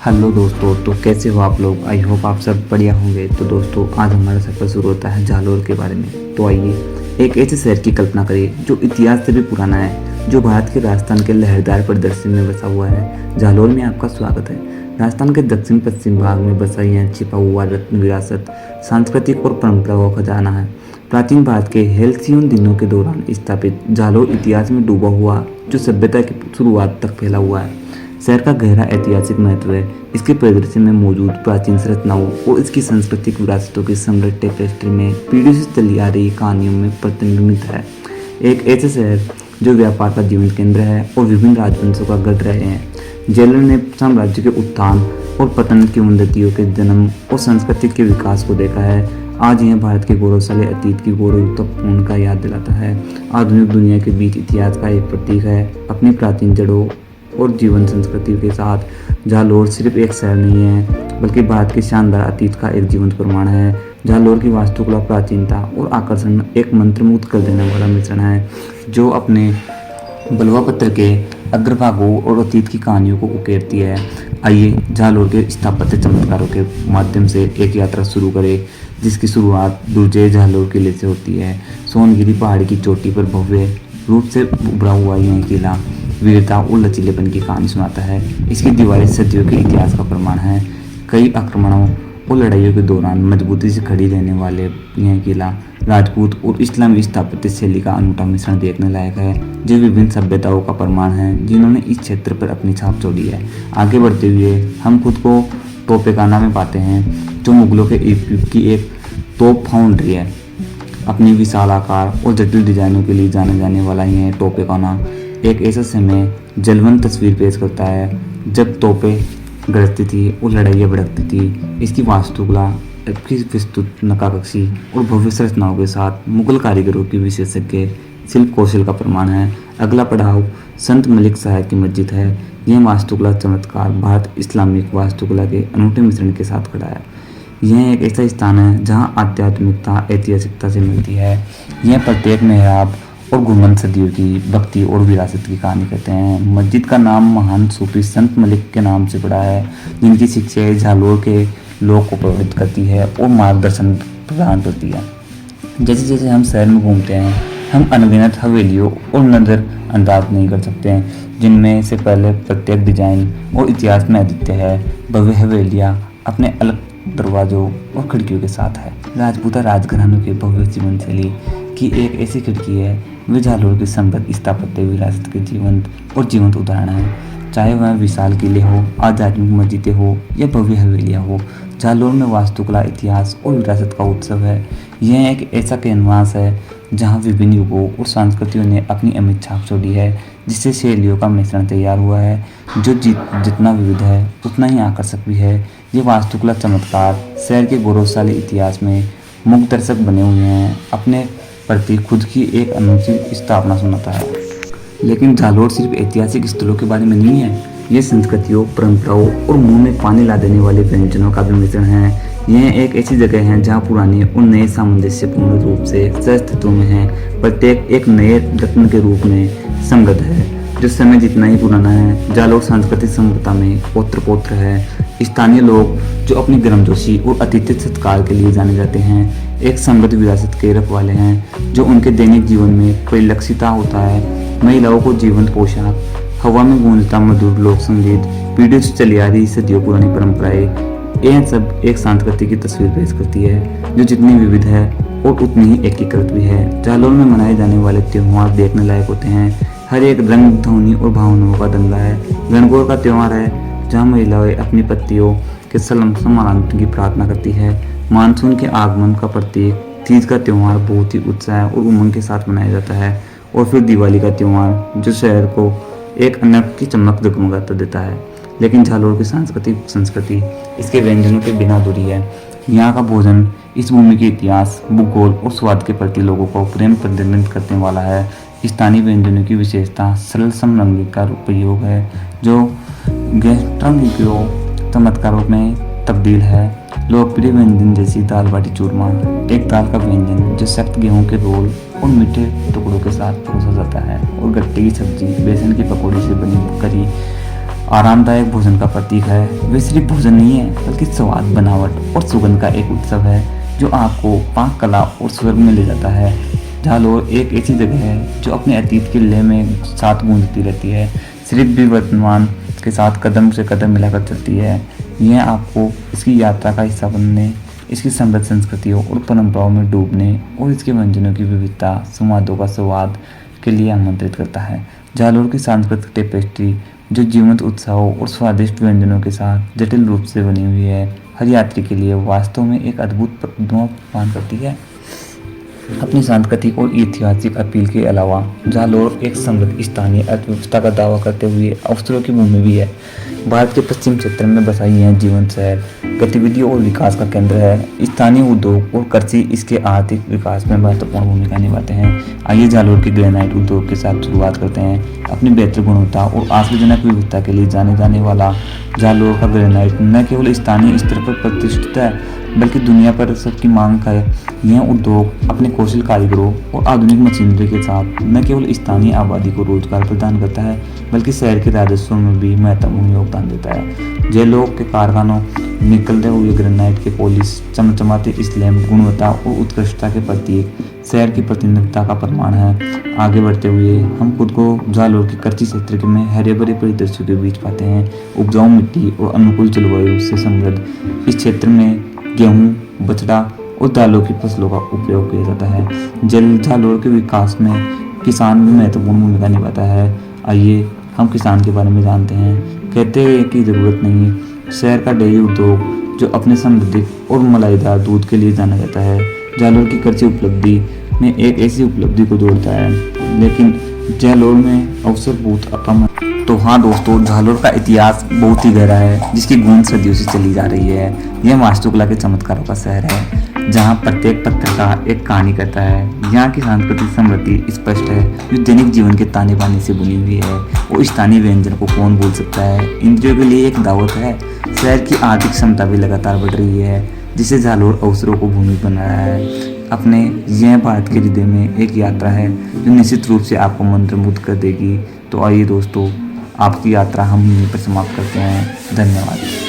Hello दोस्तों, तो कैसे हो आप लोग। आई होप आप सब बढ़िया होंगे। तो दोस्तों, आज हमारा सफ़र शुरू होता है जालोर के बारे में। तो आइए एक ऐसे शहर की कल्पना करिए जो इतिहास से भी पुराना है, जो भारत के राजस्थान के लहरदार प्रदर्शन में बसा हुआ है। जालोर में आपका स्वागत है। राजस्थान के दक्षिण पश्चिम भाग में बसा यह छिपा हुआ रत्न विरासत, सांस्कृतिक और परंपराओं का खजाना है। प्राचीन भारत के हेल्सियोन दिनों के दौरान स्थापित जालोर इतिहास में डूबा हुआ, जो सभ्यता की शुरुआत तक फैला हुआ है। शहर का गहरा ऐतिहासिक महत्व है। इसके परिदृश्य में मौजूद प्राचीन संरचनाओं और इसकी सांस्कृतिक विरासतों की समृद्ध टेपेस्ट्री में पीढ़ी से चली आ रही कहानियों में प्रतिबिंबित है। एक ऐसे शहर जो व्यापार का जीवन केंद्र है और विभिन्न राजवंशों का गढ़ रहे हैं। जेलर ने साम्राज्य के उत्थान और पतन की उन्नतियों के जन्म और सांस्कृतिक के विकास को देखा है। आज यह भारत के गौरवशाली अतीत की गौरवपूर्ण का याद दिलाता है। आधुनिक दुनिया के बीच इतिहास का एक प्रतीक है। अपनी प्राचीन जड़ों और जीवन संस्कृति के साथ जालोर सिर्फ एक शहर नहीं है, बल्कि भारत के शानदार अतीत का एक जीवंत प्रमाण है। जालोर की वास्तुकला, प्राचीनता और आकर्षण एक मंत्रमुग्ध कर देने वाला मिश्रण है, जो अपने बलुआ पत्थर के अग्रभागों और अतीत की कहानियों को उकेरती है। आइए जालोर के स्थापत्य चमत्कारों के माध्यम से एक यात्रा शुरू करें, जिसकी शुरुआत दुर्जय जालोर किले से होती है। सोनगिरी पहाड़ी की चोटी पर भव्य रूप से उभरा हुआ यह किला वीरता और लचीलेपन की कहानी सुनाता है। इसकी दीवारें सदियों के इतिहास का प्रमाण है। कई आक्रमणों और लड़ाइयों के दौरान मजबूती से खड़ी रहने वाले यह किला राजपूत और इस्लामी स्थापत्य शैली का अनूठा मिश्रण देखने लायक है, जो विभिन्न सभ्यताओं का प्रमाण है जिन्होंने इस क्षेत्र पर अपनी छाप छोड़ी है। आगे बढ़ते हुए हम खुद को टोपेखाना में पाते हैं, जो मुगलों के युग की एक तोप फाउंड्री है। अपनी विशाल आकार और जटिल डिजाइनों के लिए जाने जाने वाला यह टोपेखाना एक ऐसा समय जलवंत तस्वीर पेश करता है जब तोपें गरजती थी और लड़ाइयाँ भड़कती थी। इसकी वास्तुकला की विस्तृत नक्काशी और भव्य संरचनाओं के साथ मुगल कारीगरों की विशेषज्ञ शिल्प कौशल का प्रमाण है। अगला पड़ाव संत मलिक साहब की मस्जिद है। यह वास्तुकला चमत्कार भारत इस्लामिक वास्तुकला के अनूठे मिश्रण के साथ खड़ा है। यह एक ऐसा स्थान है जहाँ आध्यात्मिकता ऐतिहासिकता से मिलती है। यह प्रत्येक मेहराब और गुंबद सदियों की भक्ति और विरासत की कहानी कहते हैं। मस्जिद का नाम महान सूफी संत मलिक के नाम से पड़ा है, जिनकी शिक्षाएं जालोर के लोग को प्रभावित करती है और मार्गदर्शन प्रदान करती है। जैसे जैसे हम शहर में घूमते हैं, हम अनगिनत हवेलियों और नज़र अंदाज नहीं कर सकते हैं, जिनमें से पहले प्रत्येक डिजाइन और इतिहास में अद्वितीय है। भव्य हवेलियाँ अपने अलग दरवाजों और खिड़कियों के साथ है। राजपूता राजघरानों के भव्य जीवन शैली की एक ऐसी खिड़की है, वे जालोर की समृद्ध स्थापत्य विरासत के जीवंत उदाहरण है। चाहे वह विशाल किले हो, आध्यात्मिक मस्जिदें हो या भव्य हवेलियाँ हो, जालोर में वास्तुकला, इतिहास और विरासत का उत्सव है। यह एक ऐसा कैनवास है जहाँ विभिन्न युगों और संस्कृतियों ने अपनी अमिट छाप छोड़ी है, जिससे शैलियों का मिश्रण तैयार हुआ है, जो जितना विविध है उतना ही आकर्षक भी है। ये वास्तुकला चमत्कार शहर के गौरवशाली इतिहास में मुख्य दर्शक बने हुए हैं, अपने प्रति खुद की एक अनूठी स्थापना सुनाता है। लेकिन जालोर सिर्फ ऐतिहासिक स्थलों के बारे में नहीं है, ये संस्कृतियों, परंपराओं और मुंह में पानी ला देने वाले व्यंजनों का भी मिश्रण है। यह एक ऐसी जगह है जहाँ पुराने और नए सामंजस्यपूर्ण रूप से सहअस्तित्व में है। प्रत्येक एक नए रत्न के रूप में समृद्ध है। जो समय जितना ही पुराना है, जालोर सांस्कृतिक समृद्धता में ओत्र पोत्र है। स्थानीय लोग जो अपनी गर्मजोशी और अतिथि सत्कार के लिए जाने जाते हैं, एक समृद्ध विरासत के रखवाले हैं, जो उनके दैनिक जीवन में परिलक्षित होता है। महिलाओं को जीवंत पोशाक, हवा में गूंजता मधुर लोक संगीत, पीढ़ियों से चली आ रही सदियों पुरानी परंपराएं, यह सब एक संस्कृति की तस्वीर पेश करती है, जो जितनी विविध है और उतनी ही एकीकृत भी है। जालोर में मनाए जाने वाले त्योहार देखने लायक होते हैं। हर एक रंग, ध्वनि और भावनाओं का दंगा है। गणगौर का त्योहार है जहाँ महिलाएं अपनी पतियों के समानांतर की प्रार्थना करती है। मानसून के आगमन का प्रतीक तीज का त्योहार बहुत ही उत्साह और उमंग के साथ मनाया जाता है। और फिर दिवाली का त्योहार, जो शहर को एक अनोखी चमक जगमगाता देता है। लेकिन जालोर की सांस्कृतिक संस्कृति इसके व्यंजनों के बिना अधूरी है। यहाँ का भोजन इस भूमि के इतिहास, भूगोल और स्वाद के प्रति लोगों को प्रेम प्रतिबिंबित करने वाला है। स्थानीय व्यंजनों की विशेषता सरल समरंगी का उपयोग है, जो गैस्ट्रोनॉमी को चमत्कारों में तब्दील है। लोकप्रिय व्यंजन जैसी दाल बाटी चूरमा, एक दाल का व्यंजन जो सख्त गेहूं के रोल और मीठे टुकड़ों के साथ परोसा जाता है, और गट्टे की सब्जी, बेसन की पकौड़ी से बनी करी आरामदायक भोजन का प्रतीक है। वे सिर्फ भोजन नहीं है बल्कि स्वाद, बनावट और सुगंध का एक उत्सव है जो आपको पाक कला और स्वर्ग में ले जाता है। जालोर एक ऐसी जगह है जो अपने अतीत के लय में साथ गूंजती रहती है, सिर्फ भी वर्तमान के साथ कदम से कदम मिलाकर चलती है। यह आपको इसकी यात्रा का हिस्सा बनने, इसकी समृद्ध संस्कृतियों और परंपराओं में डूबने और इसके व्यंजनों की विविधता, संवादों का स्वाद के लिए आमंत्रित करता है। जालोर की सांस्कृतिक टेपेस्ट्री जो जीवंत उत्साहों और स्वादिष्ट व्यंजनों के साथ जटिल रूप से बनी हुई है, हर यात्री के लिए वास्तव में एक अद्भुत अनुभव प्रदान करती है। अपनी सांस्कृतिक और ऐतिहासिक अपील के अलावा जालोर एक समृद्ध स्थानीय अर्थव्यवस्था का दावा करते हुए अवसरों की भूमि भी है। भारत के पश्चिम क्षेत्र में बसाई यह जीवंत शहर गतिविधियों और विकास का केंद्र है। स्थानीय उद्योग और कृषि इसके आर्थिक विकास में महत्वपूर्ण भूमिका निभाते हैं। आइए जालोर के ग्रेनाइट उद्योग के साथ शुरुआत करते हैं। अपनी बेहतर गुणवत्ता और आश्चर्यजनक विविधता के लिए जाने जाने वाला जालोर का ग्रेनाइट न केवल स्थानीय स्तर पर प्रतिष्ठित है बल्कि दुनिया पर सबकी मांग का है। यह उद्योग अपने कौशल कारीगरों और आधुनिक मशीनरी के साथ न केवल स्थानीय आबादी को रोजगार प्रदान करता है बल्कि शहर के राजस्व में भी महत्वपूर्ण योगदान देता है। जेलोर के कारखानों निकलते हुए ग्रेनाइट के पॉलिश, चमचमाते स्लैब गुणवत्ता और उत्कृष्टता के प्रतीक शहर की प्रतिनिधित्वता का प्रमाण है। आगे बढ़ते हुए हम खुद को जालोर के कृषि क्षेत्र में हरे भरे परिदृश्यों के बीच पाते हैं। उपजाऊ मिट्टी और अनुकूल जलवायु से समृद्ध इस क्षेत्र में गेहूं, बछड़ा और दालों की फसलों का उपयोग किया जाता है। जालोर के विकास में किसान भी महत्वपूर्ण भूमिका निभाता है। आइए हम किसान के बारे में जानते हैं। कहते हैं कि जरूरत नहीं, शहर का डेयरी उद्योग जो अपने समृद्ध और मलाईदार दूध के लिए जाना जाता है, जालोर की कृषि उपलब्धि में एक ऐसी उपलब्धि को जोड़ता है, लेकिन जालोर में अवसरभूत कम है। तो हाँ दोस्तों, जालोर का इतिहास बहुत ही गहरा है जिसकी गूंज सदियों से चली जा रही है। यह वास्तुकला के चमत्कारों का शहर है जहाँ प्रत्येक पत्थर का एक कहानी कहता है। यहाँ की सांस्कृतिक समृद्धि स्पष्ट है जो दैनिक जीवन के ताने बाने से बुनी हुई है और स्थानीय व्यंजन को कौन भूल सकता है। इंद्रियों के लिए एक दावत है। शहर की आर्थिक क्षमता भी लगातार बढ़ रही है जिसे जालोर अवसरों को भूमि बना रहा है। अपने यह भारत के हृदय में एक यात्रा है जो निश्चित रूप से आपको मंत्रमुग्ध कर देगी। तो आइए दोस्तों, आपकी यात्रा हम यहीं पर समाप्त करते हैं। धन्यवाद।